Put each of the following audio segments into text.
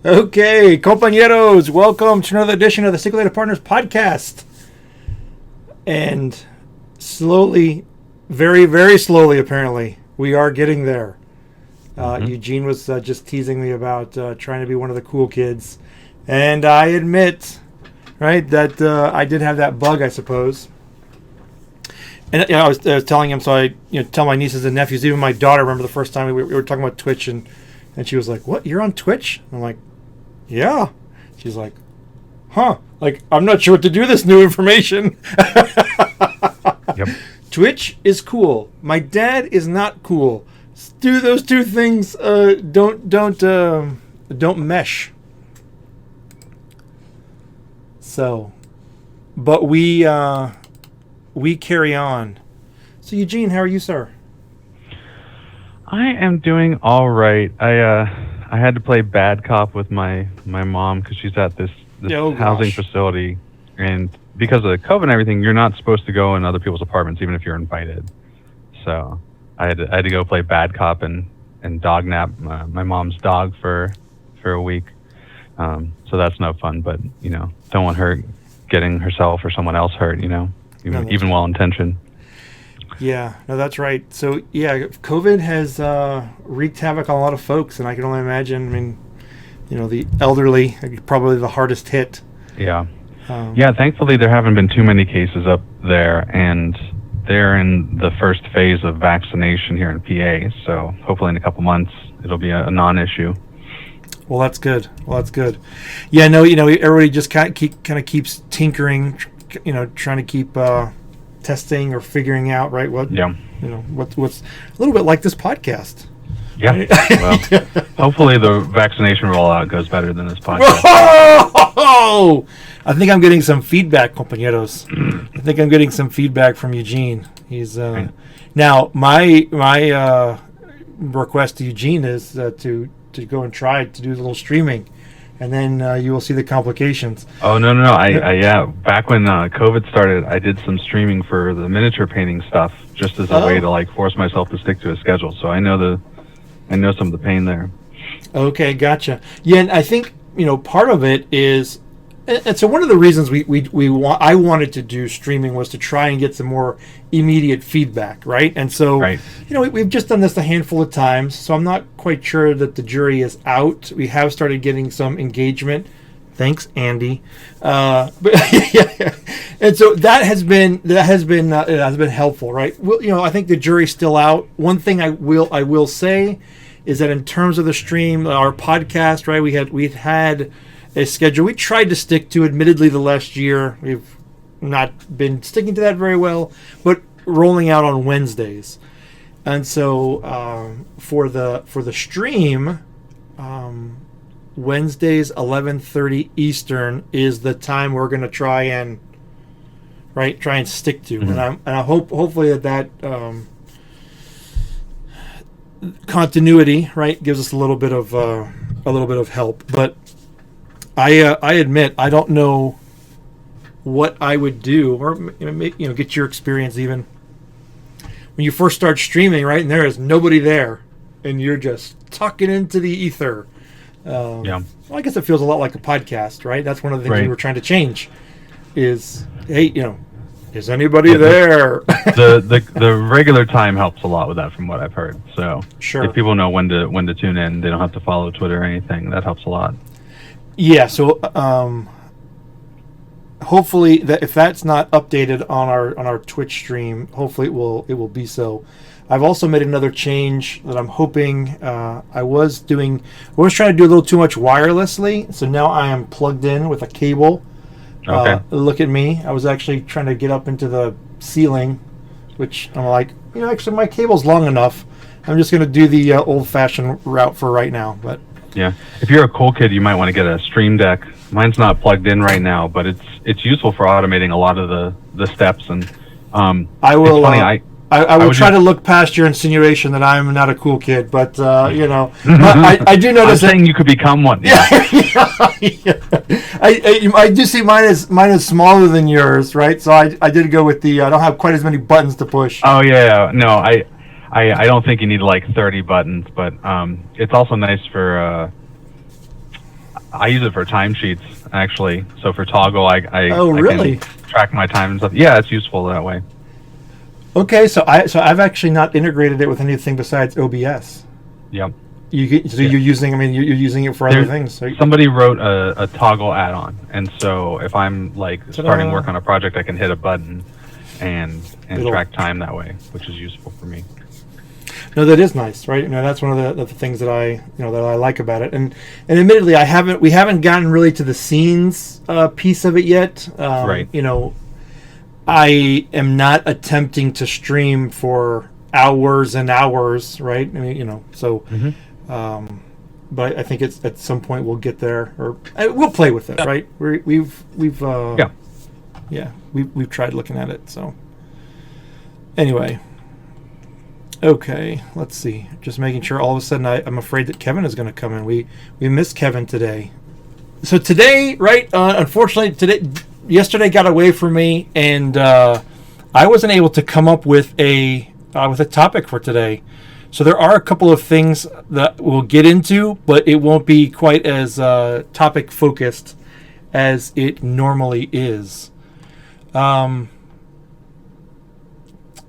Okay, compañeros, welcome to another edition of the SQL Data Partners Podcast. And slowly, very, very slowly, apparently, we are getting there. Eugene was just teasing me about trying to be one of the cool kids. And I admit, right, that I did have that bug, I suppose. And I was telling him, so I tell my nieces and nephews, even my daughter, remember the first time we were talking about Twitch, and she was like, "What, you're on Twitch?" I'm like, "Yeah." She's like, "Huh, like, I'm not sure what to do with this new information." Yep. Twitch is cool. My dad is not cool. Do those two things don't mesh. So, but we carry on. So Eugene, how are you, sir? I am doing all right. I had to play bad cop with my mom because she's at this housing facility, and because of the COVID and everything, you're not supposed to go in other people's apartments even if you're invited. So I had to go play bad cop and dog nap my mom's dog for a week. So that's no fun, but don't want her getting herself or someone else hurt. Even well intentioned. Yeah, no, that's right. So yeah, COVID has wreaked havoc on a lot of folks, and I can only imagine. I mean, the elderly are probably the hardest hit. Yeah. Thankfully there haven't been too many cases up there, and they're in the first phase of vaccination here in PA. So hopefully in a couple months it'll be a non-issue. Well, that's good. Yeah, no, everybody just kind of keeps tinkering, trying to keep testing or figuring out, right? What's a little bit like this podcast. Yeah. Well, hopefully the vaccination rollout goes better than this podcast. Oh, I think I'm getting some feedback, compañeros. I think I'm getting some feedback from Eugene. He's now my request to Eugene is to go and try to do a little streaming, and then you will see the complications. Oh no! Back when COVID started, I did some streaming for the miniature painting stuff, just as a way to force myself to stick to a schedule. So I know some of the pain there. Okay, gotcha. Yeah, and I think part of it is, and so one of the reasons I wanted to do streaming was to try and get some more immediate feedback, right? And so, right. We've just done this a handful of times, so I'm not quite sure that the jury is out. We have started getting some engagement. Thanks, Andy. But yeah. And so that has been helpful, right? Well, I think the jury's still out. One thing I will say is that in terms of the stream, our podcast, right? We've had a schedule we tried to stick to. Admittedly, the last year we've not been sticking to that very well, but rolling out on Wednesdays. And so for the stream, Wednesdays 11:30 Eastern is the time we're going to try and stick to. Mm-hmm. And I hopefully that continuity, right, gives us a little bit of help. But I admit I don't know what I would do, or get your experience even when you first start streaming, right, and there is nobody there, and you're just talking into the ether. Well, I guess it feels a lot like a podcast, right? That's one of the things we were trying to change. Is is anybody there? The regular time helps a lot with that, from what I've heard. So sure, if people know when to tune in, they don't have to follow Twitter or anything. That helps a lot. Yeah. So hopefully that if that's not updated on our Twitch stream, hopefully it will be so. I've also made another change that I'm hoping. I was trying to do a little too much wirelessly, so now I am plugged in with a cable. Okay. Look at me. I was actually trying to get up into the ceiling, which I'm like, actually my cable's long enough. I'm just going to do the old-fashioned route for right now. But yeah, if you're a cool kid, you might want to get a stream deck. Mine's not plugged in right now, but it's useful for automating a lot of the steps. And I will. It's funny, I will try to look past your insinuation that I'm not a cool kid, but I do notice I'm saying you could become one. Yeah. I do see mine is smaller than yours, right? So I did go with I don't have quite as many buttons to push. Oh yeah, no, I don't think you need like 30 buttons, but it's also nice for I use it for timesheets actually. So for Toggle, I really? can track my time and stuff. Yeah, it's useful that way. Okay, so I've actually not integrated it with anything besides OBS. Yep. You're using. I mean, you're using it for other things. So somebody wrote a Toggle add-on, and so if I'm like starting work on a project, I can hit a button and track time that way, which is useful for me. No, that is nice, right? That's one of the things that I like about it. And admittedly, we haven't gotten really to the scenes piece of it yet. Right. I am not attempting to stream for hours and hours, right? I mean, so. Mm-hmm. But I think it's at some point we'll get there, or we'll play with it, right? We've tried looking at it. So anyway, okay, let's see. Just making sure. All of a sudden, I'm afraid that Kevin is going to come in. We missed Kevin today. So today, right? Unfortunately, yesterday got away from me, and I wasn't able to come up with a topic for today. So there are a couple of things that we'll get into, but it won't be quite as topic focused as it normally is.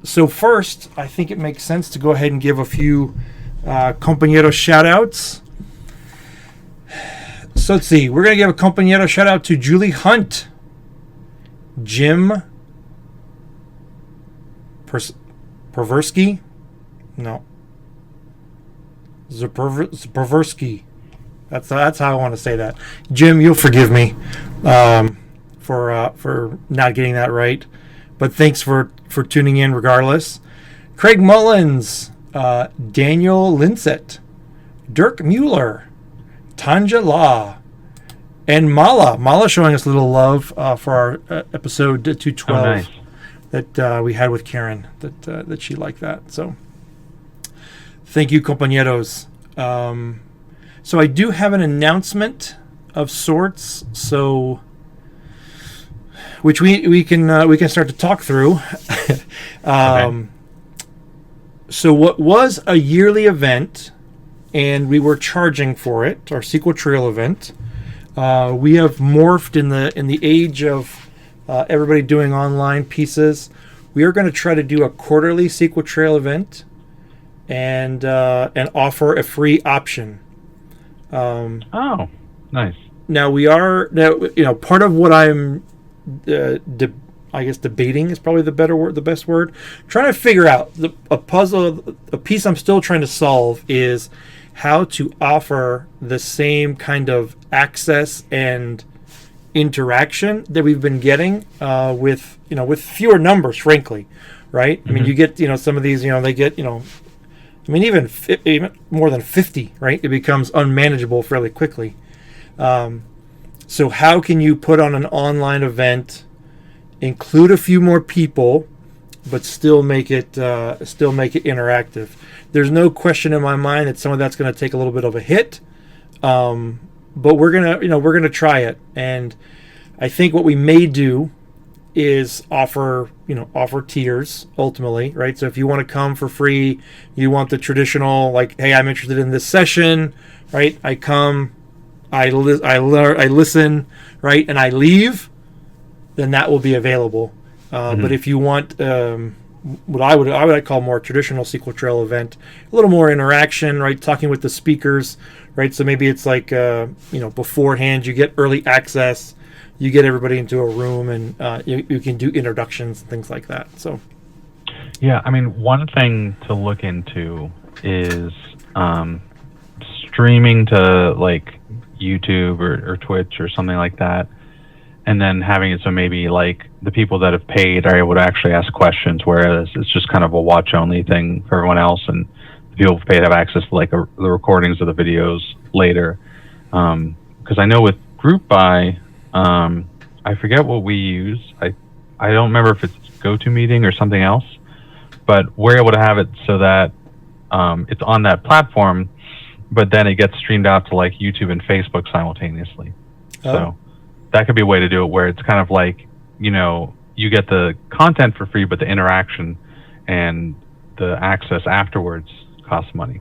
So first, I think it makes sense to go ahead and give a few compañero shout-outs. So let's see. We're going to give a compañero shout-out to Julie Hunt, Jim Perversky. No. Zaperversky. That's how I want to say that. Jim, you'll forgive me for not getting that right, but thanks for tuning in regardless. Craig Mullins, Daniel Linsett, Dirk Mueller, Tanja Law, and Mala showing us a little love for our episode 212 nice. That we had with Karen, that she liked that. So thank you, compañeros. So I do have an announcement of sorts, so which we can start to talk through. Okay. So what was a yearly event, and we were charging for it, our SQL Trail event. We have morphed in the age of everybody doing online pieces. We are going to try to do a quarterly SQL Trail event, and offer a free option. Oh, nice. Now part of what I'm debating is probably the best word. Trying to figure out a piece I'm still trying to solve is how to offer the same kind of access and interaction that we've been getting with fewer numbers, frankly, right? Mm-hmm. I mean, you get some of these, they get even more than 50, right? It becomes unmanageable fairly quickly. So how can you put on an online event, include a few more people, but still make it interactive? There's no question in my mind that some of that's going to take a little bit of a hit, but we're gonna try it. And I think what we may do is offer tiers ultimately, right? So if you want to come for free, you want the traditional, like, hey, I'm interested in this session, right? I come, I listen, right, and I leave, then that will be available. But if you want what I would call more traditional SQL Trail event, a little more interaction, right? Talking with the speakers, right? So maybe it's like beforehand you get early access. You get everybody into a room, and you can do introductions and things like that. So, yeah, I mean, one thing to look into is streaming to like YouTube or Twitch or something like that, and then having it so maybe like the people that have paid are able to actually ask questions, whereas it's just kind of a watch-only thing for everyone else, and the people who paid have access to like the recordings of the videos later. Because I know with Group Buy, I forget what we use. I don't remember if it's GoToMeeting or something else, but we're able to have it so that it's on that platform, but then it gets streamed out to like YouTube and Facebook simultaneously. Oh. So that could be a way to do it, where it's kind of like, you get the content for free, but the interaction and the access afterwards costs money.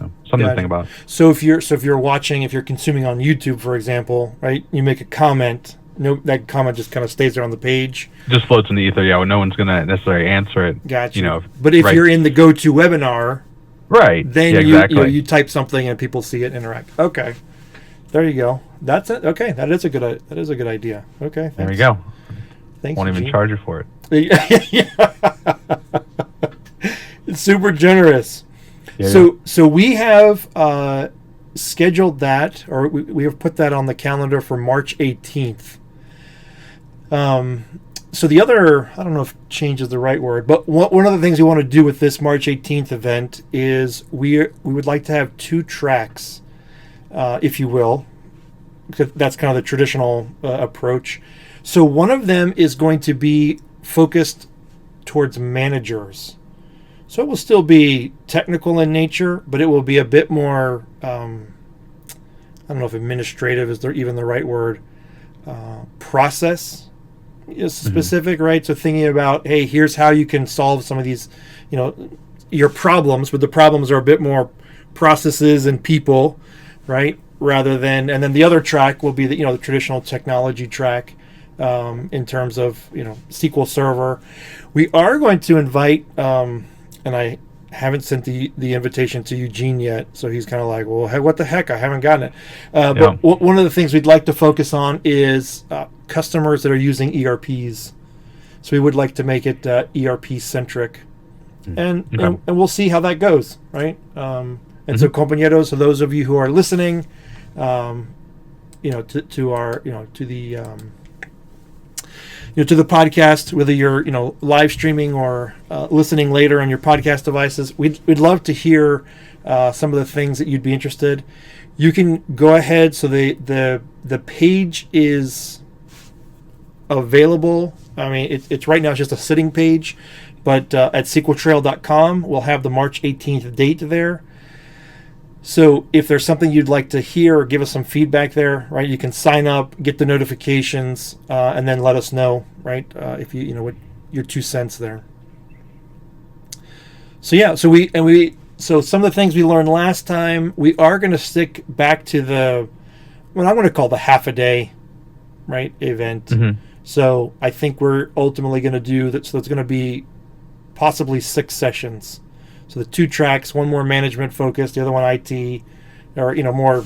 So something to think about. So if you're watching, if you're consuming on YouTube, for example, right, you make a comment. No, that comment just kind of stays there on the page. Just floats in the ether. Yeah, well, no one's gonna necessarily answer it. Gotcha. But if you're in the GoToWebinar, right, then exactly. you type something and people see it, interact. Okay, there you go. That's it. Okay, that is a good idea. Okay, thanks. There you go. Thanks. Won't even charge you for it. It's super generous. Yeah, So we have scheduled that, or we have put that on the calendar for March 18th. So the other, I don't know if change is the right word, but one of the things we want to do with this March 18th event is we would like to have 2 tracks, if you will, because that's kind of the traditional approach. So one of them is going to be focused towards managers. So it will still be technical in nature, but it will be a bit more, I don't know if administrative is even the right word, process is specific, right? So thinking about, hey, here's how you can solve some of these, your problems, but the problems are a bit more processes and people, right? Rather than, and then the other track will be the traditional technology track, in terms of, SQL Server. We are going to invite, and I haven't sent the invitation to Eugene yet, so he's kind of like, well, hey, what the heck? I haven't gotten it. But one of the things we'd like to focus on is customers that are using ERPs. So we would like to make it ERP-centric. And we'll see how that goes, right? So, compañeros, so those of you who are listening, to the podcast, whether you're live streaming or listening later on your podcast devices, we'd love to hear some of the things that you'd be interested. You can go ahead. So the page is available. I mean, it's right now it's just a sitting page, but at SQLTrail.com we'll have the March 18th date there. So if there's something you'd like to hear or give us some feedback there, right, you can sign up, get the notifications, and then let us know, right, if what your 2 cents there. So yeah, so some of the things we learned last time, we are going to stick back to what I'm going to call the half a day, right, event. So I think we're ultimately going to do that. So it's going to be possibly 6 sessions. So the 2 tracks, one more management focused, the other one IT, or more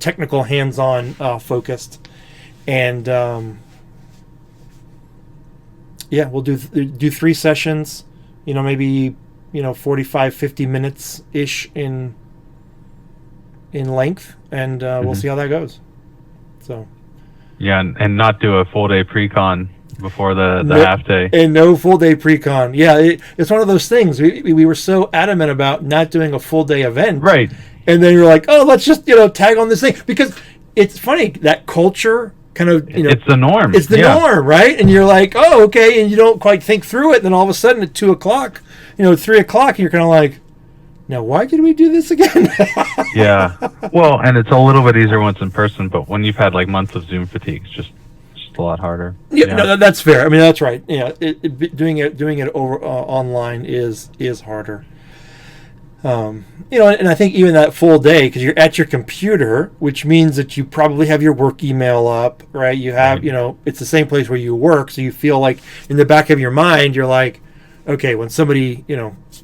technical, hands-on focused, and we'll do 3 sessions, maybe 45, 50 minutes ish in length, and we'll see how that goes. So and not do a full day pre-con before the half day, and no full day pre-con. It's one of those things we were so adamant about not doing a full day event, right? And then you're like, oh, let's just tag on this thing, because it's funny that culture kind of it's the norm. It's the norm, right? And you're like, oh, okay, and you don't quite think through it, and then all of a sudden at 2:00, 3:00, you're kind of like, now why did we do this again? Yeah, well, and it's a little bit easier once in person, but when you've had like months of Zoom fatigue, it's just a lot harder. No, that's fair. I mean, that's right. Doing it over online is harder. And I think even that full day, because you're at your computer, which means that you probably have your work email up, right? You have, it's the same place where you work, so you feel like in the back of your mind, you're like, okay, when somebody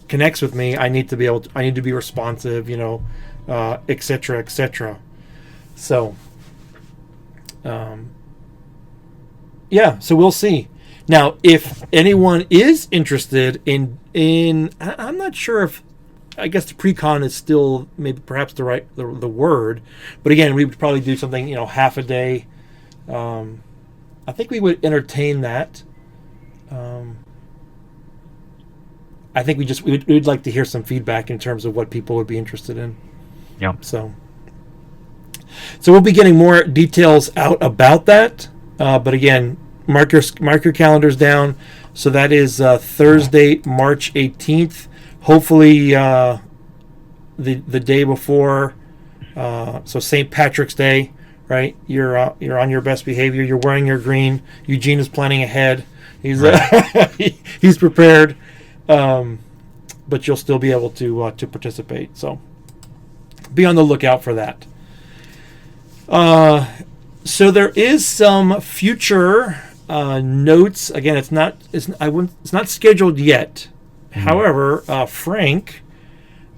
connects with me, I need to be responsive, et cetera, et cetera. So. So we'll see. Now, if anyone is interested in I'm not sure if, I guess the pre-con is still maybe perhaps the word, but again, we would probably do something, half a day. I think we would entertain that. I think we'd like to hear some feedback in terms of what people would be interested in. Yeah. So we'll be getting more details out about that. But again, mark your calendars down. So that is Thursday, March 18th. Hopefully the day before, so St. Patrick's Day, right? You're on your best behavior. You're wearing your green. Eugene is planning ahead. He's he's prepared. but you'll still be able to participate. So be on the lookout for that. So there is some future notes. Again, it's not scheduled yet. Mm-hmm. However, Frank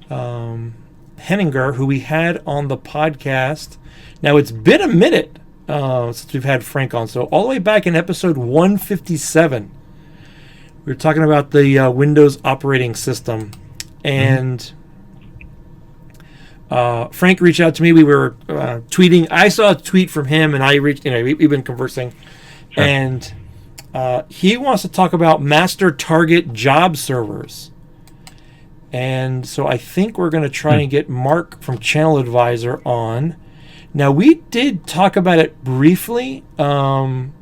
Henninger, who we had on the podcast, now it's been a minute since we've had Frank on. So all the way back in episode 157, we were talking about the Windows operating system, and Frank reached out to me. We were tweeting. I saw a tweet from him, and I reached. We've been conversing, sure. And he wants to talk about master target job servers. And so I think we're going to try and get Mark from Channel Advisor on. Now, we did talk about it briefly in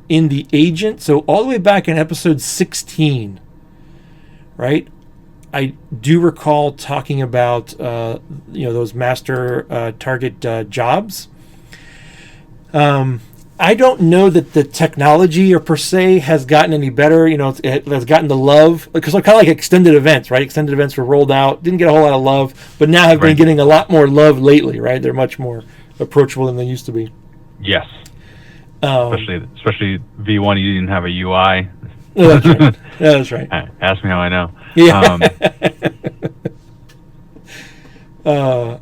the agent. So all the way back in episode 16, right? I do recall talking about those master target jobs. I don't know that the technology or per se has gotten any better. It has gotten the love, because kind of like extended events, right? Extended events were rolled out, didn't get a whole lot of love, but now have been getting a lot more love lately, right? They're much more approachable than they used to be. Yes. Especially V1, you didn't have a UI. Oh, that's right. Yeah, that's right. Ask me how I know. Yeah.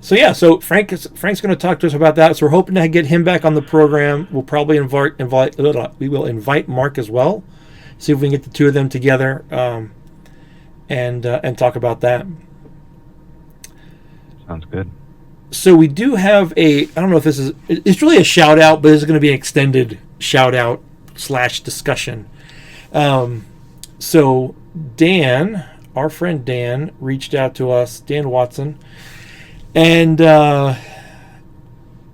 So Frank's going to talk to us about that. So we're hoping to get him back on the program. We'll probably invite Mark as well. See if we can get the two of them together and talk about that. Sounds good. So we do have I don't know if this is, it's really a shout out, but this is going to be an extended shout out / discussion. So Dan, our friend Dan, reached out to us, Dan Watson, and on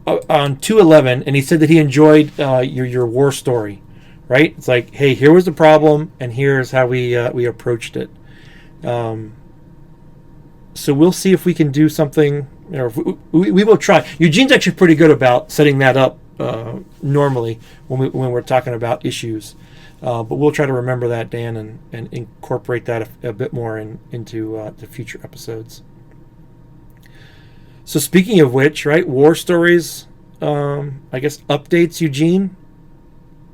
2/11, and he said that he enjoyed your war story, right? It's like, hey, here was the problem, and here's how we approached it. So we'll see if we can do something. We will try. Eugene's actually pretty good about setting that up normally when we're talking about issues. But we'll try to remember that, Dan, and incorporate that a bit more into the future episodes. So speaking of which, right, war stories, I guess updates, Eugene,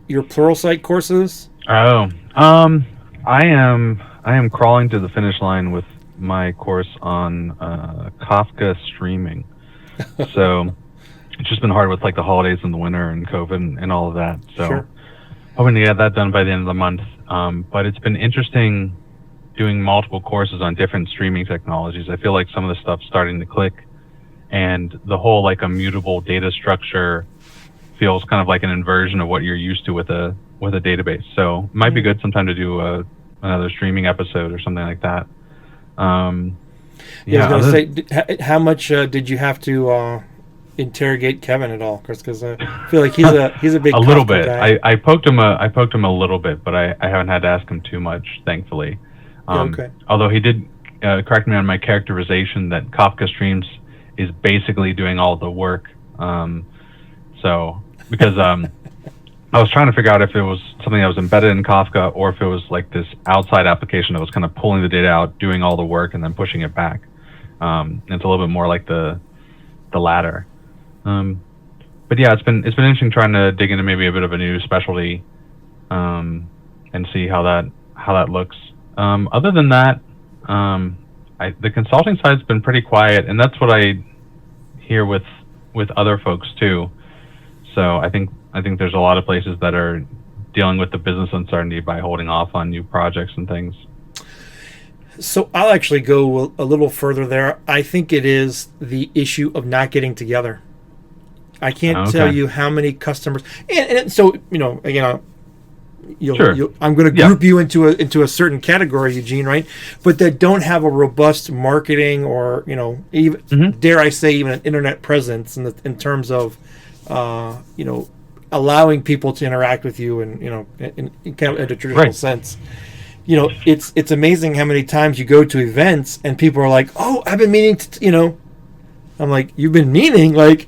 your Pluralsight courses. Oh, I am crawling to the finish line with my course on Kafka streaming. So it's just been hard with like the holidays and the winter and COVID and all of that. So. Sure. Hoping to get that done by the end of the month. But it's been interesting doing multiple courses on different streaming technologies. I feel like some of the stuff's starting to click, and the whole like immutable data structure feels kind of like an inversion of what you're used to with a database. So it might be good sometime to do another streaming episode or something like that. I was going to say, how much did you have to interrogate Kevin at all? Because I feel like he's a big a little bit guy. I poked him a little bit, but I haven't had to ask him too much, thankfully. Okay. Although he did correct me on my characterization that Kafka Streams is basically doing all the work. Because I was trying to figure out if it was something that was embedded in Kafka or if it was like this outside application that was kind of pulling the data out, doing all the work, and then pushing it back. It's a little bit more like the latter. But yeah, it's been interesting trying to dig into maybe a bit of a new specialty, and see how that looks. Other than that, the consulting side's been pretty quiet, and that's what I hear with other folks too. So I think there's a lot of places that are dealing with the business uncertainty by holding off on new projects and things. So I'll actually go a little further there. I think it is the issue of not getting together. I can't tell you how many customers, and so again, I'm going to group you into a certain category, Eugene, right? But that don't have a robust marketing or even dare I say even an internet presence in terms of allowing people to interact with you and in kind of a traditional sense. It's amazing how many times you go to events and people are like, "Oh, I've been meaning to," I'm like, "You've been meaning like."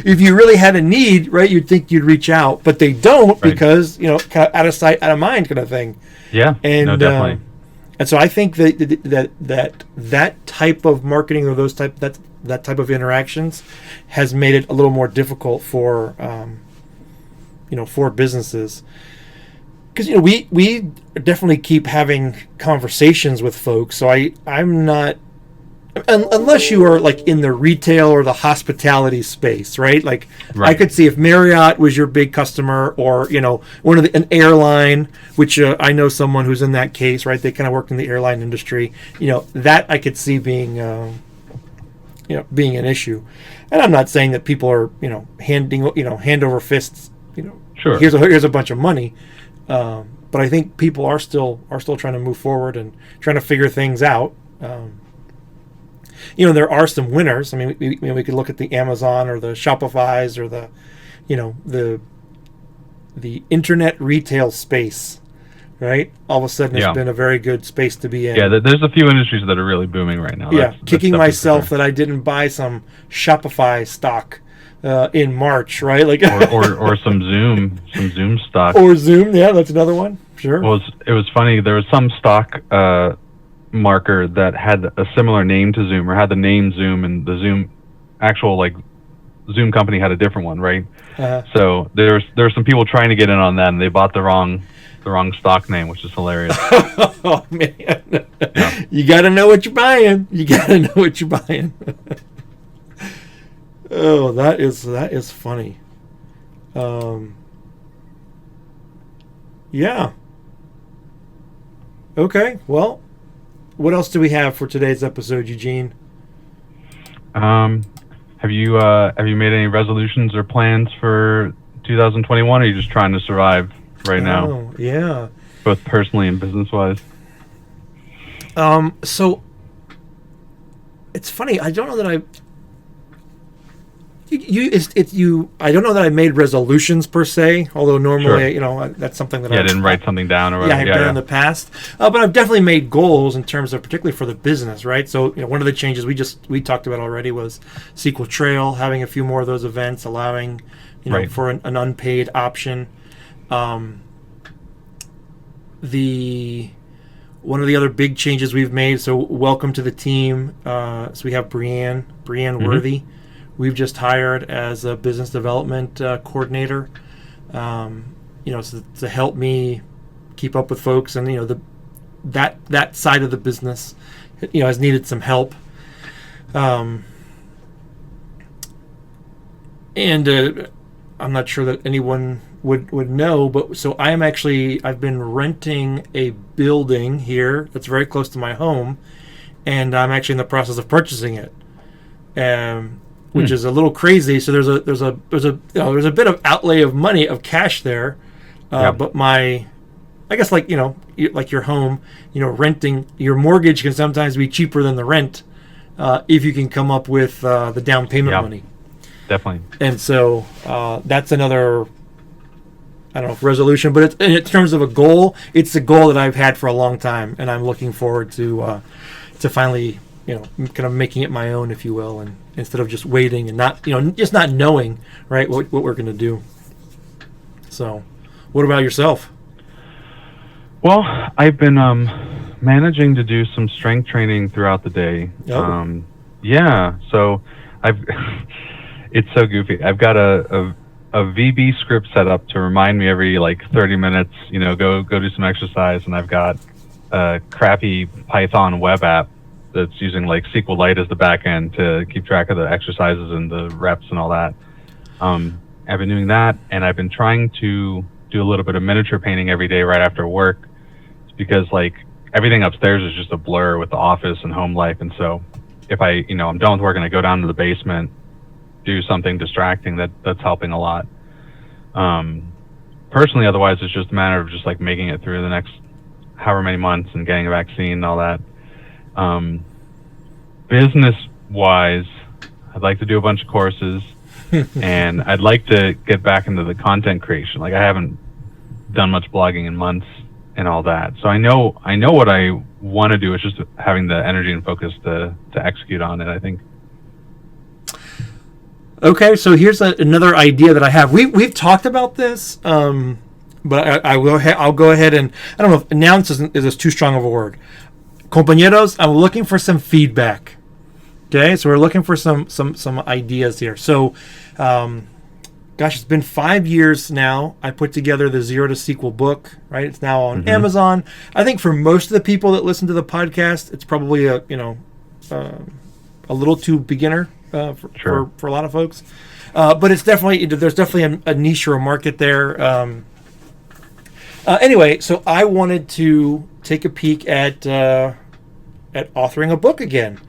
If you really had a need, right, you'd think you'd reach out, but they don't because kind of out of sight, out of mind, kind of thing. Yeah, and definitely. And so I think that type of marketing or that type of interactions has made it a little more difficult for for businesses. Because we definitely keep having conversations with folks. So I'm not, unless you are like in the retail or the hospitality space, right? Like I could see if Marriott was your big customer, or an airline, which I know someone who's in that case, right? They kind of worked in the airline industry. That I could see being being an issue. And I'm not saying that people are hand over fists. Sure. Here's a bunch of money. But I think people are still trying to move forward and trying to figure things out. There are some winners. I mean, we could look at the Amazon or the Shopify's or the internet retail space, right? All of a sudden, it's been a very good space to be in. Yeah, there's a few industries that are really booming right now. Kicking myself that I didn't buy some Shopify stock in March, right? Like or some Zoom stock. Or Zoom, yeah, that's another one. Sure. Well, it was funny. There was some stock marker that had a similar name to Zoom, or had the name Zoom, and the Zoom actual Zoom company had a different one, right? So there were some people trying to get in on that, and they bought the wrong stock name, which is hilarious. Oh man, yeah. You got to know what you're buying. Oh, that is funny. Yeah. Okay. Well, what else do we have for today's episode, Eugene? Have you made any resolutions or plans for 2021? Or are you just trying to survive right now? Oh, yeah. Both personally and business wise. So it's funny. I don't know that I don't know that I made resolutions per se, although normally, that's something that I didn't write something down or whatever. I've done in the past. But I've definitely made goals in terms of, particularly for the business, right? So, one of the changes we talked about already was SQL Trail, having a few more of those events, allowing, for an unpaid option. One of the other big changes we've made, so welcome to the team. So we have Brianne Worthy. We've just hired as a business development coordinator, so to help me keep up with folks, and that side of the business, has needed some help. And I'm not sure that anyone would know, but so I've been renting a building here that's very close to my home, and I'm actually in the process of purchasing it. Which is a little crazy. So there's a bit of outlay of money, of cash there, but I guess like your home, renting, your mortgage can sometimes be cheaper than the rent if you can come up with the down payment money. Definitely. And so that's another, I don't know if resolution, but in terms of a goal, it's a goal that I've had for a long time, and I'm looking forward to finally kind of making it my own, if you will, and instead of just waiting and not just not knowing right what we're going to do. So what about yourself? Well, I've been managing to do some strength training throughout the day. So it's so goofy. I've got a VB script set up to remind me every 30 minutes, go do some exercise, and I've got a crappy Python web app that's using SQLite as the back end to keep track of the exercises and the reps and all that. I've been doing that, and I've been trying to do a little bit of miniature painting every day right after work. It's because everything upstairs is just a blur with the office and home life. And so if I'm done with work and I go down to the basement, do something distracting, that's helping a lot. Personally, otherwise it's just a matter of just making it through the next however many months and getting a vaccine and all that. Business wise, I'd like to do a bunch of courses and I'd like to get back into the content creation. I haven't done much blogging in months and all that. So I know what I want to do. It's just having the energy and focus to execute on it, I think. Okay, so here's another idea that I have. We've talked about this, but I'll go ahead and, I don't know if announce is too strong of a word. compañeros, I'm looking for some feedback. Okay, so we're looking for some ideas here. So, gosh, it's been 5 years now. I put together the Zero to SQL book, right? It's now on Amazon. I think for most of the people that listen to the podcast, it's probably a little too beginner for a lot of folks. But it's there's definitely a niche or a market there. Anyway, so I wanted to take a peek at authoring a book again.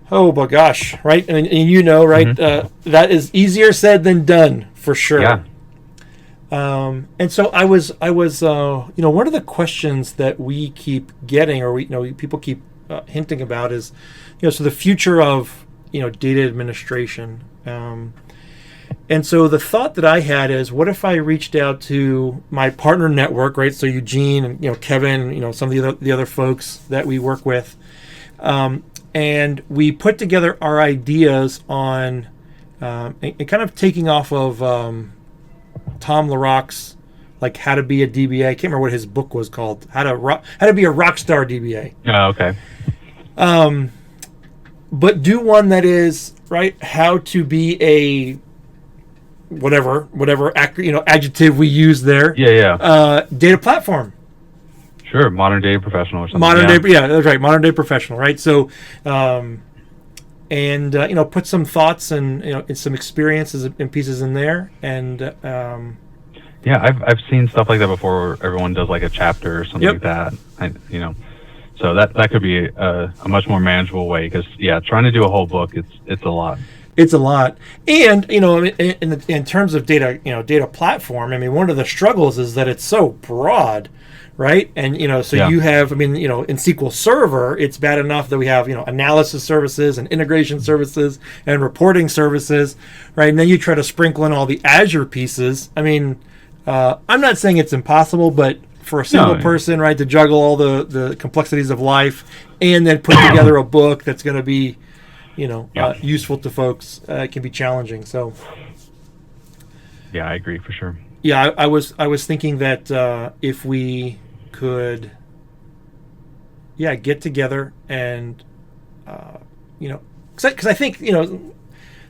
Oh my gosh, right? And you know, right? That is easier said than done, for sure. Yeah. And so I was, one of the questions that we keep getting, or people keep hinting about, is, so the future of, data administration. And so the thought that I had is, what if I reached out to my partner network, right? So Eugene and Kevin, some of the other folks that we work with. And we put together our ideas on and kind of taking off of Tom LaRock's, like, How to Be a DBA. I can't remember what his book was called. How to Be a Rockstar DBA. Oh, okay. But do one that is, right, how to be a whatever adjective we use there. Data platform. Sure, modern day professional or something. That's right, modern day professional, right? So, put some thoughts and some experiences and pieces in there, and I've seen stuff like that before, where everyone does like a chapter or something like that. So that could be a much more manageable way, because trying to do a whole book, it's a lot. It's a lot, and in terms of data platform, I mean, one of the struggles is that it's so broad. Right. And, you have, in SQL Server, it's bad enough that we have, analysis services and integration services and reporting services. Right. And then you try to sprinkle in all the Azure pieces. I mean, I'm not saying it's impossible, but for a single person, right, to juggle all the complexities of life and then put together a book that's going to be, useful to folks, it can be challenging. So. Yeah, I agree for sure. Yeah, I was thinking that if we could get together and because I think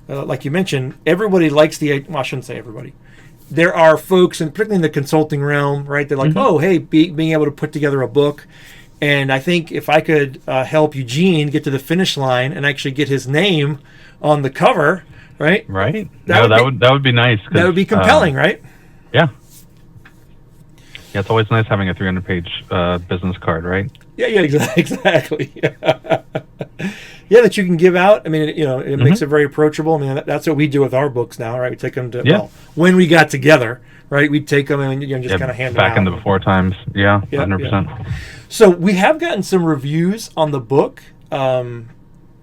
like you mentioned, everybody likes I shouldn't say everybody, there are folks, and particularly in the consulting realm, right, they're like, oh, hey, being able to put together a book. And I think if I could help Eugene get to the finish line and actually get his name on the cover, right, that would be nice. That would be compelling, right? Yeah. Yeah, it's always nice having a 300-page business card, right? Yeah, exactly. That you can give out. I mean, it makes it very approachable. I mean, that's what we do with our books now, right? We take them to, when we got together, right? We'd take them and just kind of hand them out. Back in the before times, 100%. So we have gotten some reviews on the book, on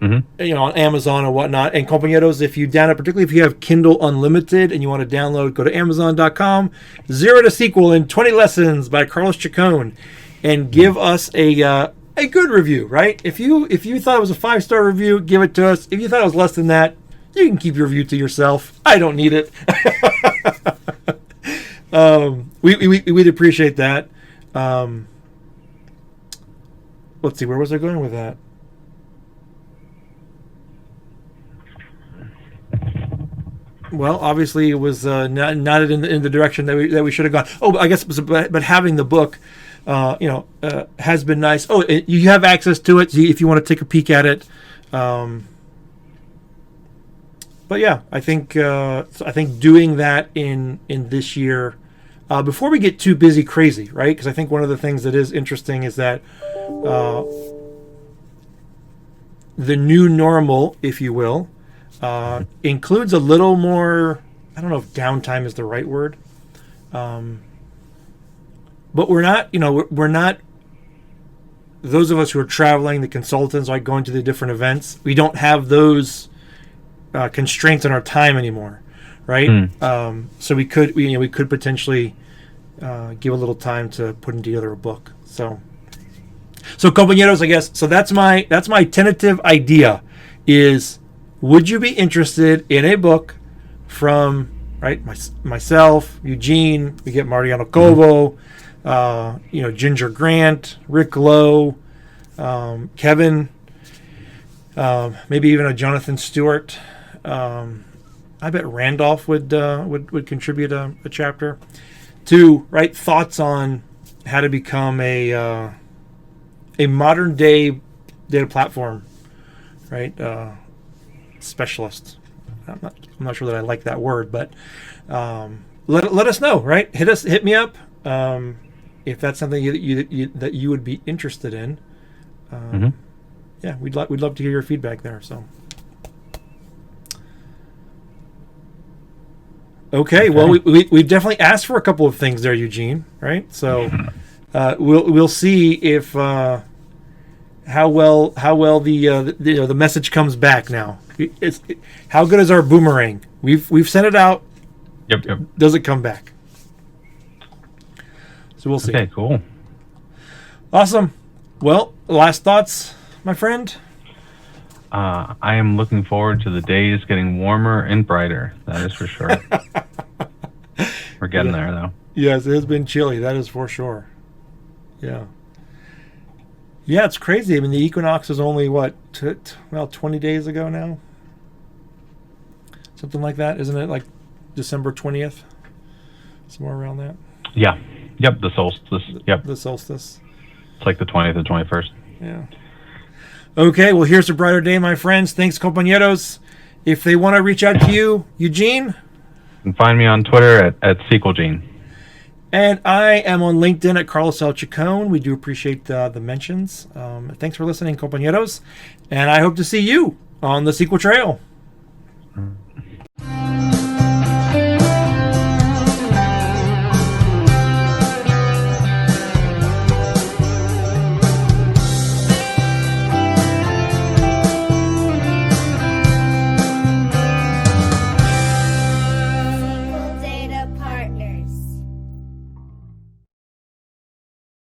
Amazon and whatnot. And compañeros, if you download, particularly if you have Kindle Unlimited and you want to download, go to Amazon.com, Zero to SQL in 20 Lessons by Carlos Chacon, and give us a good review, right? If you thought it was a 5-star review, give it to us. If you thought it was less than that, you can keep your review to yourself. I don't need it. We'd appreciate that. Let's see, where was I going with that? Well, obviously, it was not in the direction that we should have gone. Oh, I guess it was, but having the book, has been nice. Oh, you have access to it if you want to take a peek at it. But yeah, I think doing that in this year, before we get too busy crazy, right? Because I think one of the things that is interesting is that the new normal, if you will, includes a little more, I don't know if downtime is the right word, but we're not those of us who are traveling, the consultants, like going to the different events, we don't have those constraints on our time anymore, right? So we could potentially give a little time to putting together a book. So compañeros, I guess, so that's my tentative idea is, would you be interested in a book from, right, myself, Eugene, we get Mariano Cobo, Ginger Grant, Rick Lowe, Kevin, maybe even a Jonathan Stewart. I bet Randolph would contribute a chapter. 2, right, thoughts on how to become a modern day data platform, right? Specialist. I'm not sure that I like that word, but let us know, right? Hit me up if that's something that you would be interested in. Yeah, we'd love to hear your feedback there. So, okay. Well, we definitely asked for a couple of things there, Eugene. Right? So, we'll see if how well the message comes back now. How good is our boomerang? We've sent it out. Yep. Does it come back? So we'll see. Okay, cool. Awesome. Well, last thoughts, my friend? I am looking forward to the days getting warmer and brighter. That is for sure. We're getting there, though. Yes, it has been chilly. That is for sure. Yeah. Yeah, it's crazy. I mean, the equinox is only, 20 days ago now? Something like that, isn't it? Like December 20th? Somewhere around that? Yeah. Yep, the solstice. Yep. The solstice. It's like the 20th or 21st. Yeah. Okay, well, here's a brighter day, my friends. Thanks, compañeros. If they want to reach out to you, Eugene? You can find me on Twitter at SQLGene. And I am on LinkedIn at Carlos L. Chacon. We do appreciate the mentions. Thanks for listening, compañeros. And I hope to see you on the SQL Trail.